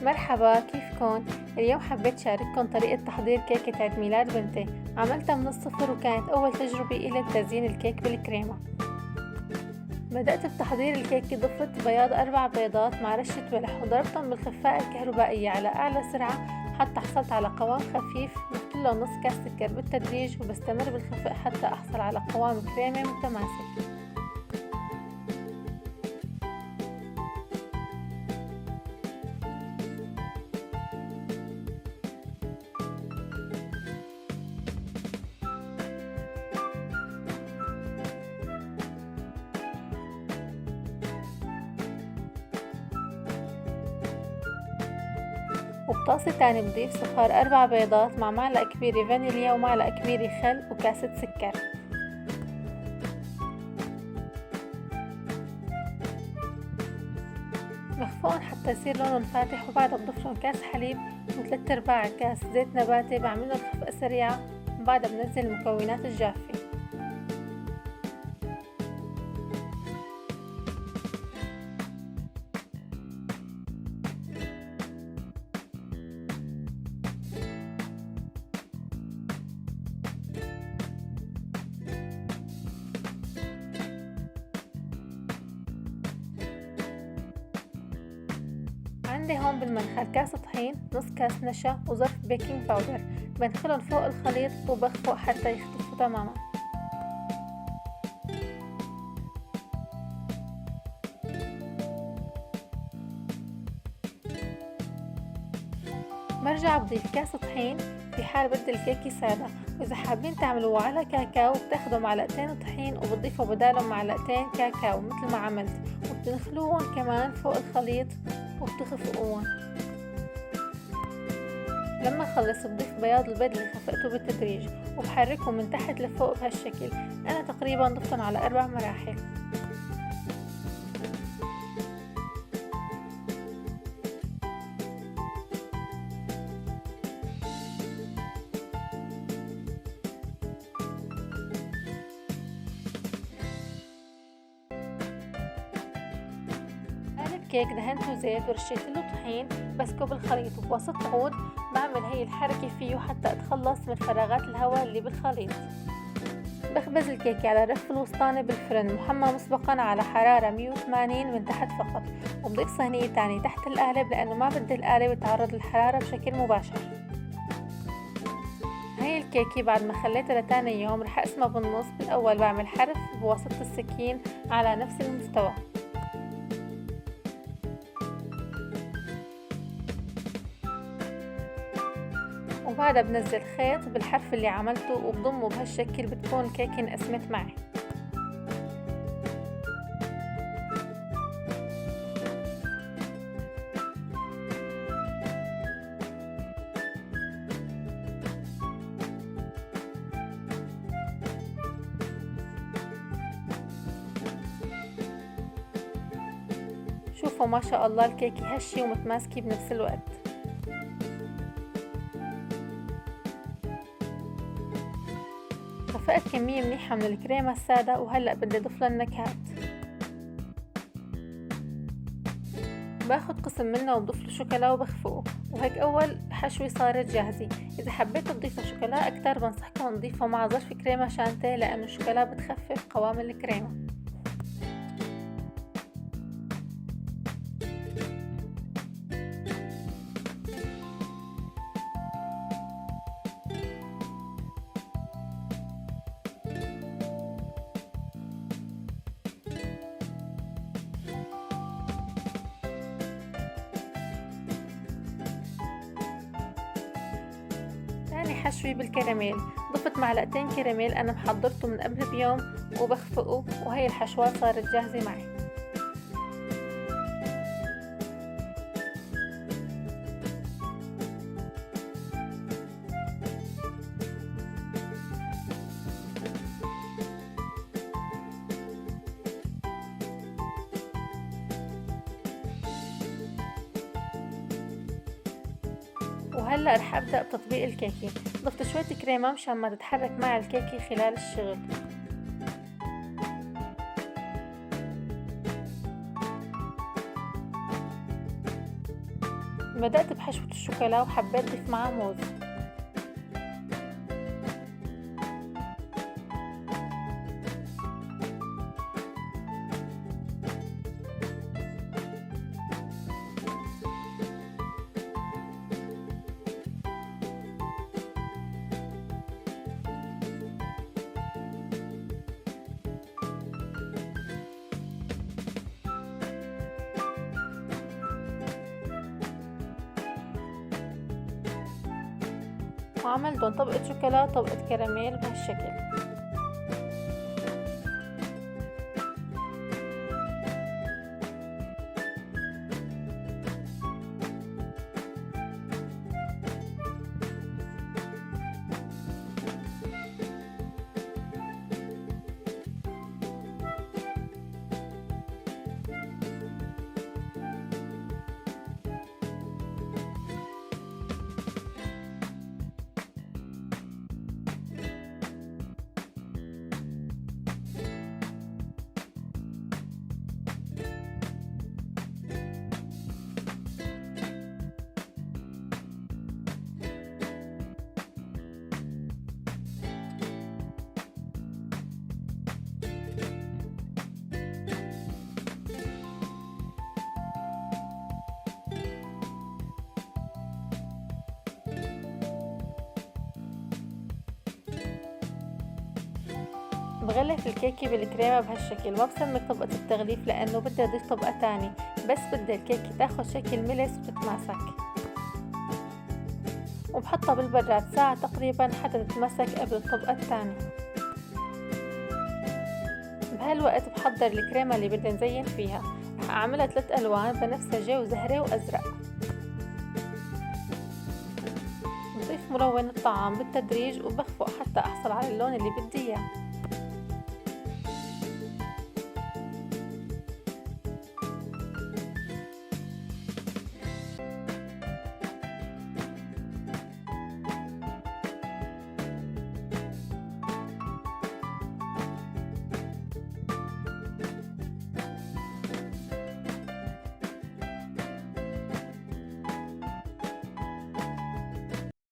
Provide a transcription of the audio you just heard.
مرحبا، كيفكن؟ اليوم حبيت شارككن طريقة تحضير كيكة عيد ميلاد بنتي. عملتها من الصفر وكانت أول تجربة إلي بتزيين الكيك بالكريمة. بدأت بتحضير الكيكة. ضفت بياض 4 بيضات مع رشة ملح وضربتهم بالخفاء الكهربائية على أعلى سرعة حتى حصلت على قوام خفيف. ضفت له نص كاس سكر بالتدريج وبستمر بالخفق حتى أحصل على قوام كريمي متماسك. وبطاسة تانية بضيف صفار 4 بيضات مع معلقة كبيرة فانيليا ومعلقة كبيرة خل وكاسة سكر. بخفقهم حتى يصير لونهم فاتح، وبعدها بضيفلهم كاس حليب و3/4 كاس زيت نباتي. بعملهم خفقة سريعة وبعدها بنزل المكونات الجافة. عندي هون بالمنخل كاس طحين، نص كاس نشا وظرف بيكنج باودر. بدخلهم فوق الخليط وبخفق حتى يختفوا تماما. برجع بضيف كاس طحين في حال بدي الكيكة سادة، وإذا حابين تعملوها على كاكاو بتاخدوا معلقتين طحين وبتضيفوا بدالهم معلقتين كاكاو مثل ما عملت، وبتدخلوهم كمان فوق الخليط وبتخفقوهم. لما اخلص بضيف بياض البيض اللي خفقته بالتدريج وبحركه من تحت لفوق بهالشكل. انا تقريبا ضفتهم على 4 مراحل. كيك دهنته زيت ورشيت له طحين، بسكب الخليط وبوسط عود بعمل هي الحركة فيه حتى اتخلص من فراغات الهواء اللي بالخليط. بخبز الكيكة على رف الوسطاني بالفرن محمى مسبقا على حرارة 180 من تحت فقط، وبضيف صينية تانية تحت القالب لأنه ما بدي القالب يتعرض للحرارة بشكل مباشر. هاي الكيكة بعد ما خليتها لتاني يوم رح اقسمها بالنص. بالأول بعمل حرف بواسطة السكين على نفس المستوى، وبعدها بنزل خيط بالحرف اللي عملته وبضمه بهالشكل. بتكون كيكة انقسمت معي. شوفوا ما شاء الله الكيكة هشة ومتماسكة بنفس الوقت. خفقت كمية منيحة من الكريمة السادة وهلأ بدي اضيفلها النكهات. باخد قسم منها وبضيفله شوكولا وبخفقه، وهيك أول حشوة صارت جاهزة. إذا حبيتوا تضيفوا شوكولا أكتر بنصحكم تضيفوا مع ظرف كريمة شانتيه لأنه الشوكولا بتخفف قوام الكريمة. تاني حشوي بالكراميل. ضفت معلقتين كراميل أنا محضرته من قبل بيوم وبخفقه، وهي الحشوات صارت جاهزة معي. وهلأ رح أبدأ بتطبيق الكيكة. ضفت شوية كريمة مشان ما تتحرك مع الكيكة خلال الشغل. بدأت بحشوة الشوكولا وحبيت أضيف معاه موز. وعملتن طبقة شوكولا وطبقة كراميل بهالشكل. بغلف الكيكة بالكريمة بهالشكل، ما بسمك طبقة التغليف لأنه بدي أضيف طبقة تانية، بس بدي الكيكة تاخد شكل ملس وتتماسك، وبحطها بالبراد ساعة تقريبا حتى تتماسك قبل الطبقة التانية. بهالوقت بحضر الكريمة اللي بدي نزين فيها. رح أعملها 3 ألوان بنفسجي وزهري وأزرق. بضيف ملون الطعام بالتدريج وبخفق حتى أحصل على اللون اللي بدي إياه.